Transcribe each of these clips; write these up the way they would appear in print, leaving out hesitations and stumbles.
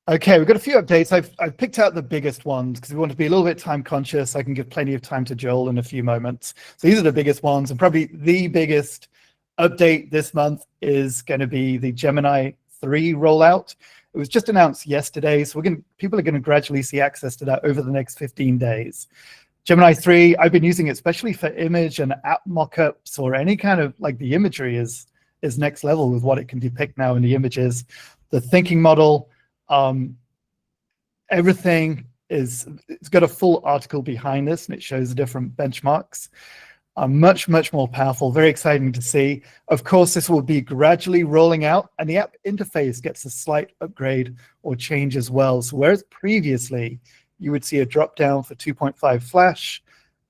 Okay, we've got a few updates. I've picked out the biggest ones because we want to be a little bit time conscious. I can give plenty of time to Joel in a few moments. So these are the biggest ones, and probably the biggest update this month is going to be the Gemini 3 rollout. It was just announced yesterday, so people are going to gradually see access to that over the next 15 days. Gemini 3, I've been using it especially for image and app mockups, or any kind of, like, the imagery is next level with what it can depict now in the images. The thinking model, everything it's got a full article behind this, and it shows the different benchmarks. Much more powerful, very exciting to see. Of course, this will be gradually rolling out, and the app interface gets a slight upgrade or change as well. So whereas previously you would see a drop down for 2.5 Flash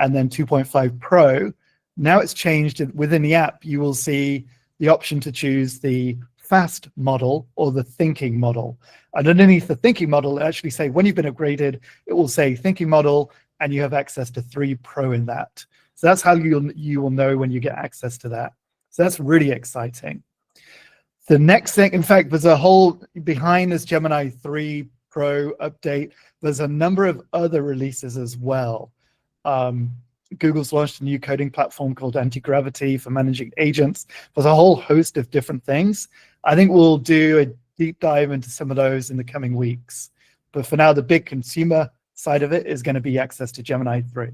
and then 2.5 Pro, now it's changed. Within the app, you will see the option to choose the fast model or the thinking model. And underneath the thinking model, it actually say when you've been upgraded, it will say thinking model, and you have access to 3 Pro in that. So that's how you will know when you get access to that. So that's really exciting. The next thing, in fact, there's a whole, behind this Gemini 3 Pro update, there's a number of other releases as well. Google's launched a new coding platform called Anti-Gravity for managing agents. There's a whole host of different things. I think we'll do a deep dive into some of those in the coming weeks. But for now, the big consumer side of it is going to be access to Gemini 3.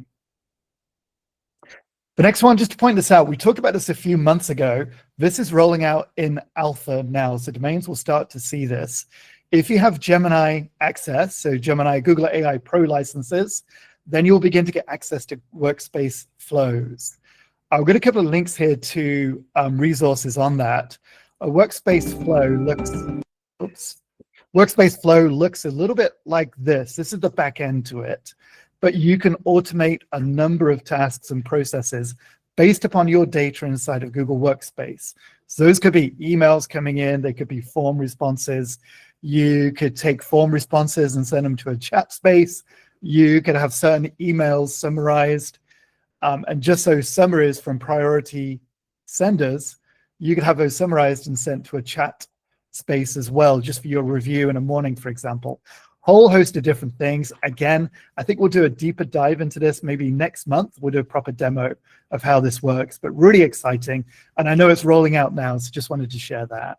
The next one, just to point this out, we talked about this a few months ago. This is rolling out in alpha now, so domains will start to see this. If you have Gemini access, so Gemini Google AI Pro licenses, then you'll begin to get access to Workspace Flows. I've got a couple of links here to resources on that. Workspace Flow looks a little bit like this. This is the back end to it, but you can automate a number of tasks and processes based upon your data inside of Google Workspace. So those could be emails coming in, they could be form responses. You could take form responses and send them to a chat space. You could have certain emails summarized, and just those summaries from priority senders, you could have those summarized and sent to a chat space as well, just for your review in a morning, for example. Whole host of different things. Again, I think we'll do a deeper dive into this maybe next month. We'll do a proper demo of how this works, but really exciting. And I know it's rolling out now, so just wanted to share that.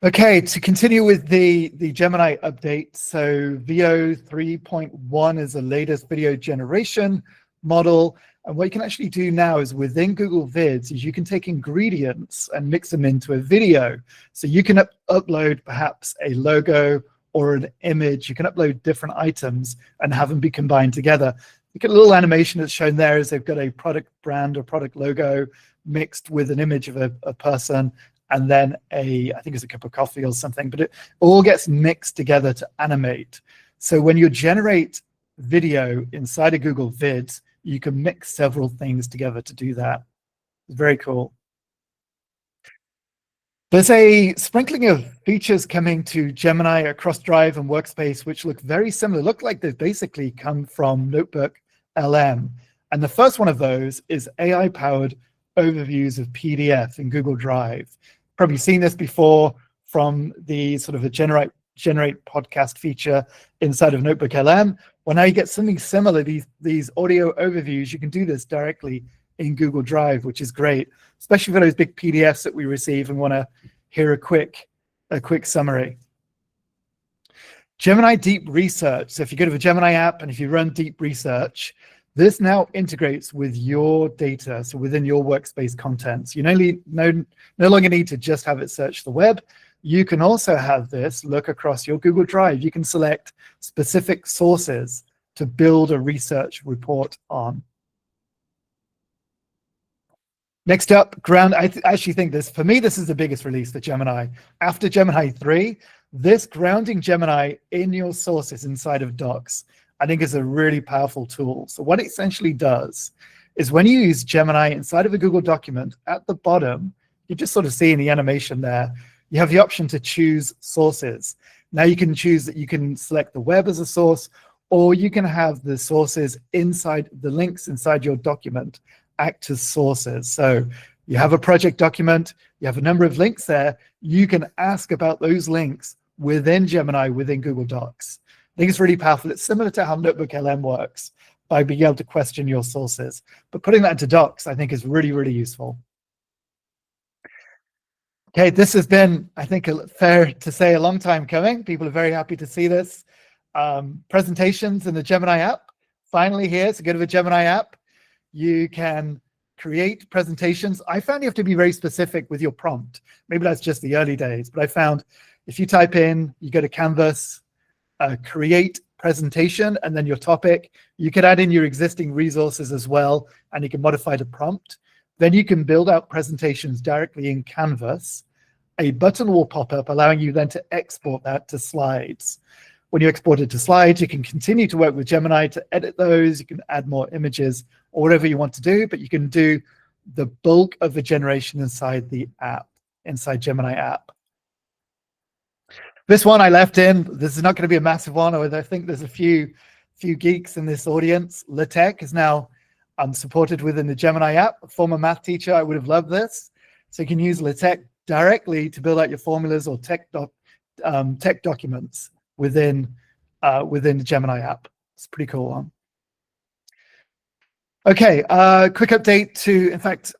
Okay, to continue with the Gemini update, so VO 3.1 is the latest video generation model. And what you can actually do now is within Google Vids is you can take ingredients and mix them into a video. So you can upload perhaps a logo or an image. You can upload different items and have them be combined together. Look at a little animation that's shown there is they've got a product brand or product logo mixed with an image of a person, and then I think it's a cup of coffee or something, but it all gets mixed together to animate. So when you generate video inside of Google Vids, you can mix several things together to do that. It's very cool. There's a sprinkling of features coming to Gemini across Drive and Workspace, which look very similar, look like they've basically come from NotebookLM. And the first one of those is AI-powered overviews of PDF in Google Drive. Probably seen this before from the sort of a generate podcast feature inside of NotebookLM. Well, now you get something similar, these audio overviews. You can do this directly in Google Drive, which is great, especially for those big PDFs that we receive and want to hear a quick summary. Gemini Deep Research. So if you go to the Gemini app and if you run Deep Research, this now integrates with your data, so within your workspace contents. You no longer need to just have it search the web. You can also have this look across your Google Drive. You can select specific sources to build a research report on. Next up, I actually think this, for me, this is the biggest release for Gemini. After Gemini 3, this grounding Gemini in your sources inside of Docs, I think is a really powerful tool. So what it essentially does is when you use Gemini inside of a Google document, at the bottom, you just sort of see in the animation there, you have the option to choose sources. Now you can choose that you can select the web as a source, or you can have the sources inside, the links inside your document act as sources. So You have a project document, you have a number of links there, you can ask about those links within Gemini, within Google Docs. I think it's really powerful. It's similar to how NotebookLM works by being able to question your sources. But putting that into Docs, I think, is really, really useful. Okay, this has been, I think, fair to say, a long time coming. People are very happy to see this. Presentations in the Gemini app. Finally here, so go to the Gemini app. You can create presentations. I found you have to be very specific with your prompt. Maybe that's just the early days, but I found if you type in, you go to Canvas, create presentation, and then your topic, you can add in your existing resources as well, and you can modify the prompt. Then you can build out presentations directly in Canvas. A button will pop up, allowing you then to export that to slides. When you export it to slides, you can continue to work with Gemini to edit those. You can add more images or whatever you want to do, but you can do the bulk of the generation inside the app, inside Gemini app. This one I left in. This is not going to be a massive one, although I think there's a few geeks in this audience. LaTeX is now supported within the Gemini app. A former math teacher, I would have loved this. So you can use LaTeX directly to build out your formulas or tech documents within the Gemini app. It's a pretty cool one. Okay, quick update to, in fact,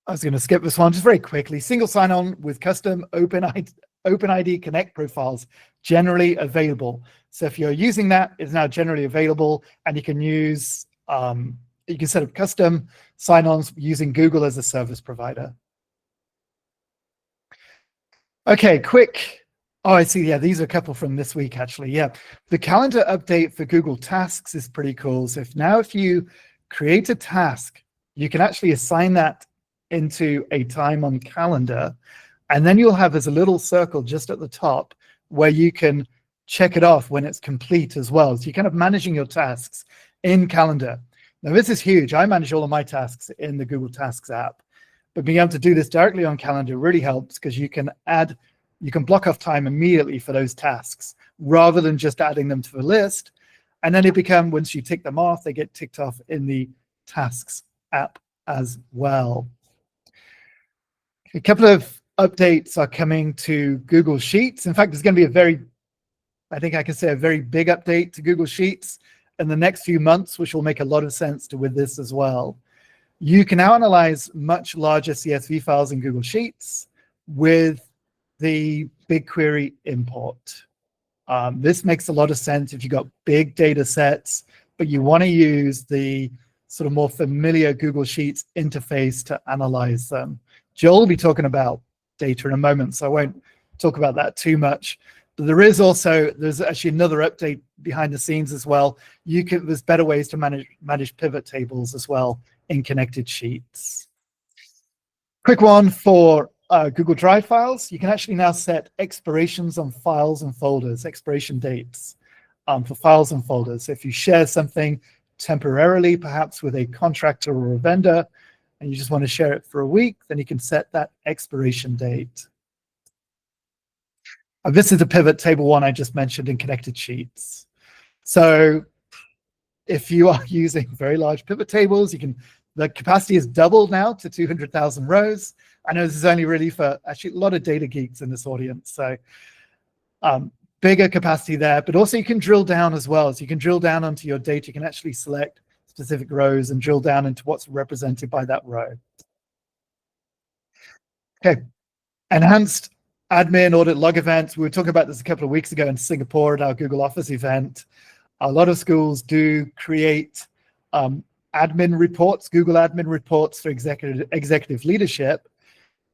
I was going to skip this one just very quickly. Single sign-on with custom OpenID Connect profiles generally available. So if you're using that, it's now generally available, and you can use you can set up custom sign-ons using Google as a service provider. Okay, quick. Oh, I see. Yeah, these are a couple from this week, actually. Yeah, the calendar update for Google Tasks is pretty cool. So if you create a task, you can actually assign that into a time on calendar, and then you'll have as a little circle just at the top where you can check it off when it's complete as well. So you're kind of managing your tasks in calendar. Now, this is huge. I manage all of my tasks in the Google Tasks app, but being able to do this directly on calendar really helps because you can block off time immediately for those tasks rather than just adding them to the list. And then once you tick them off, they get ticked off in the Tasks app as well. A couple of updates are coming to Google Sheets. In fact, there's going to be I think I can say a very big update to Google Sheets in the next few months, which will make a lot of sense with this as well. You can now analyze much larger CSV files in Google Sheets with the BigQuery import. This makes a lot of sense if you've got big data sets, but you want to use the sort of more familiar Google Sheets interface to analyze them. Joel will be talking about data in a moment, so I won't talk about that too much. But there's actually another update behind the scenes as well. There's better ways to manage pivot tables as well in connected sheets. Quick one for Google Drive files. You can actually now set expirations on files and folders, expiration dates for files and folders. So if you share something temporarily, perhaps with a contractor or a vendor, and you just want to share it for a week, then you can set that expiration date. This is the pivot table one I just mentioned in connected sheets. So if you are using very large pivot tables, the capacity is doubled now to 200,000 rows. I know this is only really for actually a lot of data geeks in this audience. So bigger capacity there, but also you can drill down as well. So you can drill down onto your data. You can actually select specific rows and drill down into what's represented by that row. Okay, enhanced admin audit log events. We were talking about this a couple of weeks ago in Singapore at our Google Office event. A lot of schools do create admin reports, Google admin reports for executive leadership.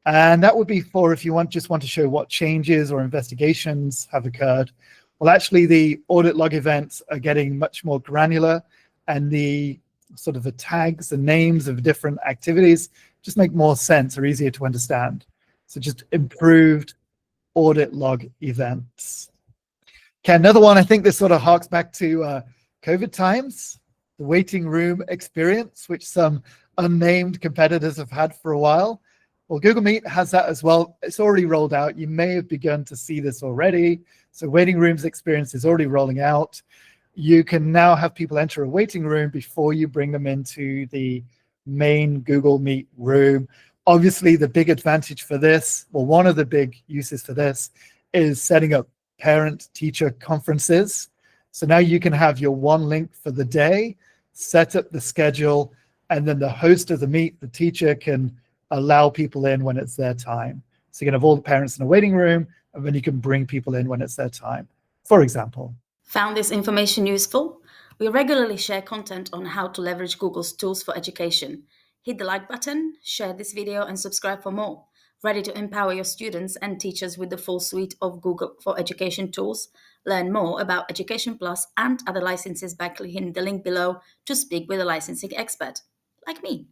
And that would be for if you just want to show what changes or investigations have occurred. Well, actually, the audit log events are getting much more granular, and the sort of the tags and names of different activities just make more sense or easier to understand. So just improved audit log events. Okay, another one, I think this sort of harks back to COVID times, the waiting room experience, which some unnamed competitors have had for a while. Well, Google Meet has that as well. It's already rolled out. You may have begun to see this already. So waiting rooms experience is already rolling out. You can now have people enter a waiting room before you bring them into the main Google Meet room. Obviously, the big advantage for this, well, one of the big uses for this is setting up parent-teacher conferences. So now you can have your one link for the day, set up the schedule, and then the host of the meet, the teacher, can allow people in when it's their time. So you can have all the parents in a waiting room, and then you can bring people in when it's their time, for example. Found this information useful? We regularly share content on how to leverage Google's tools for education. Hit the like button, share this video, and subscribe for more. Ready to empower your students and teachers with the full suite of Google for Education tools? Learn more about Education Plus and other licenses by clicking the link below to speak with a licensing expert, like me.